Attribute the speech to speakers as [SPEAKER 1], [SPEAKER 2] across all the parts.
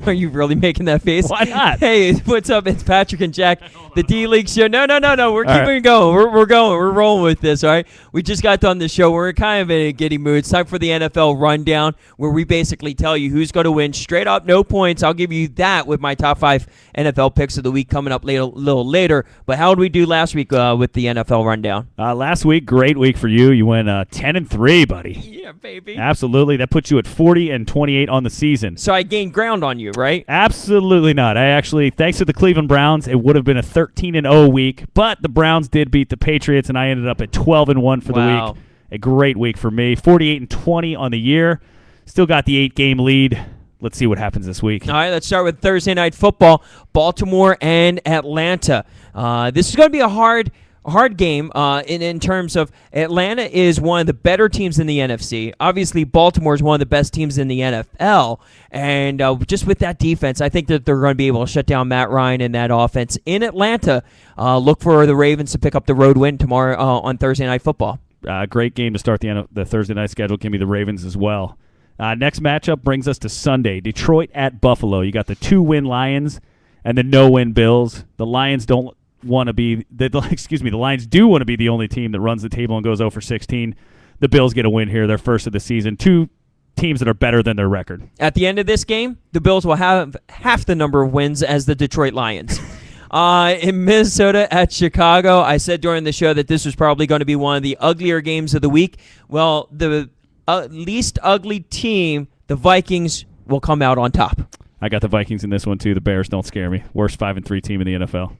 [SPEAKER 1] Are you really making that face?
[SPEAKER 2] Why not?
[SPEAKER 1] Hey, what's up? It's Patrick and Jack, the D-League Show. No. We're keeping it going. We're going. We're rolling with this, all right? We just got done the show. We're kind of in a giddy mood. It's time for the NFL rundown, where we basically tell you who's going to win straight up, no points. I'll give you that with my top 5 NFL picks of the week coming up a little later. But how did we do last week with the NFL rundown?
[SPEAKER 2] Last week, great week for you. You went 10-3, buddy.
[SPEAKER 1] Yeah, baby.
[SPEAKER 2] Absolutely. That puts you at 40-28 on the season.
[SPEAKER 1] So I gained ground on you, right?
[SPEAKER 2] Absolutely not. I actually, thanks to the Cleveland Browns, it would have been a 13-0 week, but the Browns did beat the Patriots, and I ended up at 12-1 for the week. A great week for me. 48-20 on the year. Still got the 8-game lead. Let's see what happens this week.
[SPEAKER 1] All right, let's start with Thursday Night Football, Baltimore and Atlanta. This is going to be a hard game in terms of Atlanta is one of the better teams in the NFC. Obviously, Baltimore is one of the best teams in the NFL. And just with that defense, I think that they're going to be able to shut down Matt Ryan and that offense. In Atlanta, look for the Ravens to pick up the road win tomorrow on Thursday Night Football.
[SPEAKER 2] Great game to start the Thursday night schedule. Give me the Ravens as well. Next matchup brings us to Sunday. Detroit at Buffalo. You got the 2-win Lions and the no-win Bills. The Lions don't want to be the Lions do want to be the only team that runs the table and goes 0-16. The Bills get a win here, their first of the season. 2 teams that are better than their record.
[SPEAKER 1] At the end of this game, the Bills will have half the number of wins as the Detroit Lions. In Minnesota at Chicago, I said during the show that this was probably going to be one of the uglier games of the week. Well, the least ugly team, the Vikings, will come out on top.
[SPEAKER 2] I got the Vikings in this one too. The Bears don't scare me. Worst 5-3 team in the NFL.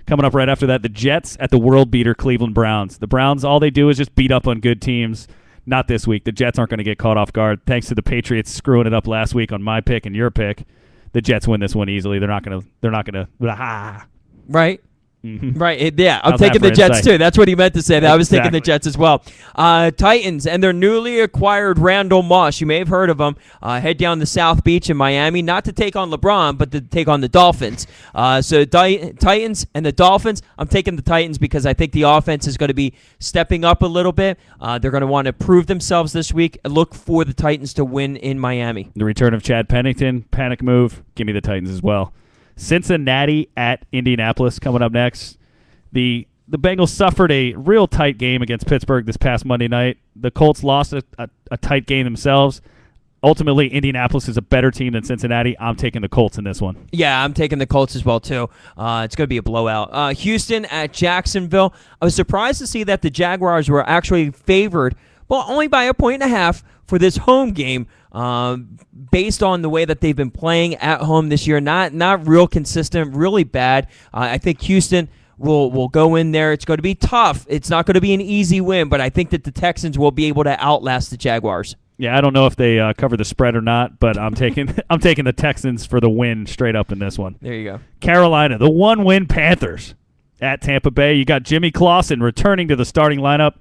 [SPEAKER 2] Coming up right after that, the Jets at the world beater Cleveland Browns. The Browns, all they do is just beat up on good teams. Not this week. The Jets aren't going to get caught off guard. Thanks to the Patriots screwing it up last week on my pick and your pick. The Jets win this one easily. They're not going to.
[SPEAKER 1] Right.
[SPEAKER 2] Mm-hmm.
[SPEAKER 1] Right, yeah, I'm taking the Jets too. That's what he meant to say. I was taking the Jets as well. Titans and their newly acquired Randall Moss. You may have heard of him. Head down to South Beach in Miami, not to take on LeBron, but to take on the Dolphins. So Titans and the Dolphins, I'm taking the Titans because I think the offense is going to be stepping up a little bit. They're going to want to prove themselves this week. Look for the Titans to win in Miami.
[SPEAKER 2] The return of Chad Pennington, panic move. Give me the Titans as well. Cincinnati at Indianapolis coming up next. The Bengals suffered a real tight game against Pittsburgh this past Monday night. The Colts lost a tight game themselves. Ultimately, Indianapolis is a better team than Cincinnati. I'm taking the Colts in this one.
[SPEAKER 1] Yeah, I'm taking the Colts as well, too. It's going to be a blowout. Houston at Jacksonville. I was surprised to see that the Jaguars were actually favored, well, only by 1.5 for this home game. Based on the way that they've been playing at home this year, not real consistent, really bad. I think Houston will go in there. It's going to be tough. It's not going to be an easy win, but I think that the Texans will be able to outlast the Jaguars.
[SPEAKER 2] Yeah, I don't know if they cover the spread or not, but I'm taking the Texans for the win straight up in this one.
[SPEAKER 1] There you go.
[SPEAKER 2] Carolina, the 1-win Panthers at Tampa Bay. You got Jimmy Clausen returning to the starting lineup.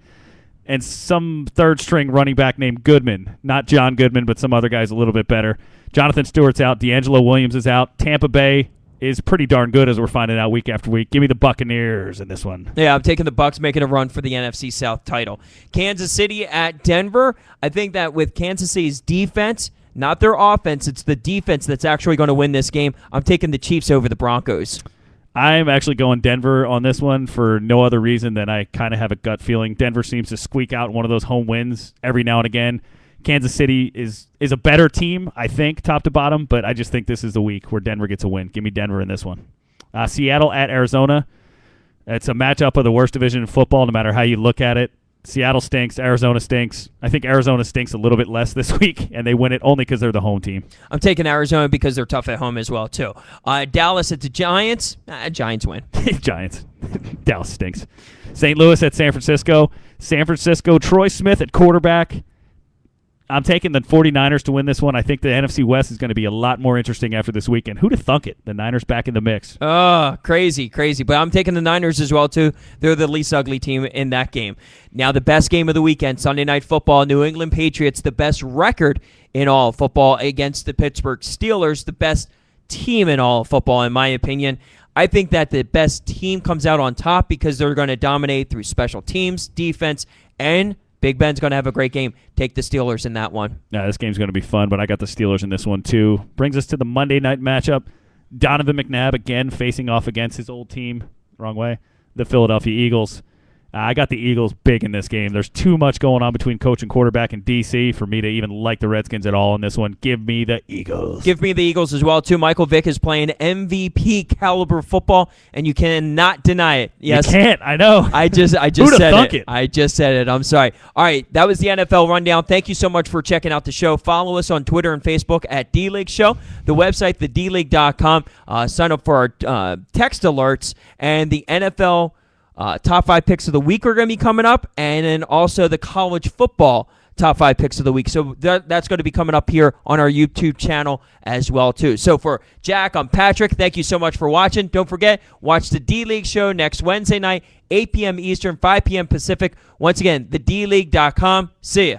[SPEAKER 2] And some third-string running back named Goodman. Not John Goodman, but some other guy's a little bit better. Jonathan Stewart's out. D'Angelo Williams is out. Tampa Bay is pretty darn good, as we're finding out week after week. Give me the Buccaneers in this one.
[SPEAKER 1] Yeah, I'm taking the Bucs making a run for the NFC South title. Kansas City at Denver. I think that with Kansas City's defense, not their offense, it's the defense that's actually going to win this game. I'm taking the Chiefs over the Broncos.
[SPEAKER 2] I'm actually going Denver on this one for no other reason than I kind of have a gut feeling. Denver seems to squeak out one of those home wins every now and again. Kansas City is a better team, I think, top to bottom, but I just think this is the week where Denver gets a win. Give me Denver in this one. Seattle at Arizona. It's a matchup of the worst division in football, no matter how you look at it. Seattle stinks. Arizona stinks. I think Arizona stinks a little bit less this week, and they win it only because they're the home team.
[SPEAKER 1] I'm taking Arizona because they're tough at home as well, too. Dallas at the Giants. Giants win.
[SPEAKER 2] Giants. Dallas stinks. St. Louis at San Francisco. San Francisco, Troy Smith at quarterback. I'm taking the 49ers to win this one. I think the NFC West is going to be a lot more interesting after this weekend. Who'd have thunk it? The Niners back in the mix.
[SPEAKER 1] Oh, crazy. But I'm taking the Niners as well, too. They're the least ugly team in that game. Now, the best game of the weekend, Sunday Night Football, New England Patriots, the best record in all of football against the Pittsburgh Steelers, the best team in all of football, in my opinion. I think that the best team comes out on top because they're going to dominate through special teams, defense, and Big Ben's going to have a great game. Take the Steelers in that one.
[SPEAKER 2] Yeah, this game's going to be fun, but I got the Steelers in this one too. Brings us to the Monday night matchup. Donovan McNabb again facing off against his old team. Wrong way. The Philadelphia Eagles. I got the Eagles big in this game. There's too much going on between coach and quarterback in D.C. for me to even like the Redskins at all in this one. Give me the Eagles.
[SPEAKER 1] Give me the Eagles as well, too. Michael Vick is playing MVP caliber football, and you cannot deny it. Yes,
[SPEAKER 2] you can't. I know.
[SPEAKER 1] I just
[SPEAKER 2] Who'da
[SPEAKER 1] said
[SPEAKER 2] thunk
[SPEAKER 1] it.
[SPEAKER 2] it.
[SPEAKER 1] I just said it. I'm sorry. All right, that was the NFL Rundown. Thank you so much for checking out the show. Follow us on Twitter and Facebook at DLeagueShow. The website, thedleague.com. Sign up for our text alerts, and the NFL top 5 picks of the week are going to be coming up, and then also the college football top 5 picks of the week. So that's going to be coming up here on our YouTube channel as well, too. So for Jack, I'm Patrick. Thank you so much for watching. Don't forget, watch the D-League show next Wednesday night, 8 p.m. Eastern, 5 p.m. Pacific. Once again, thedleague.com. See ya.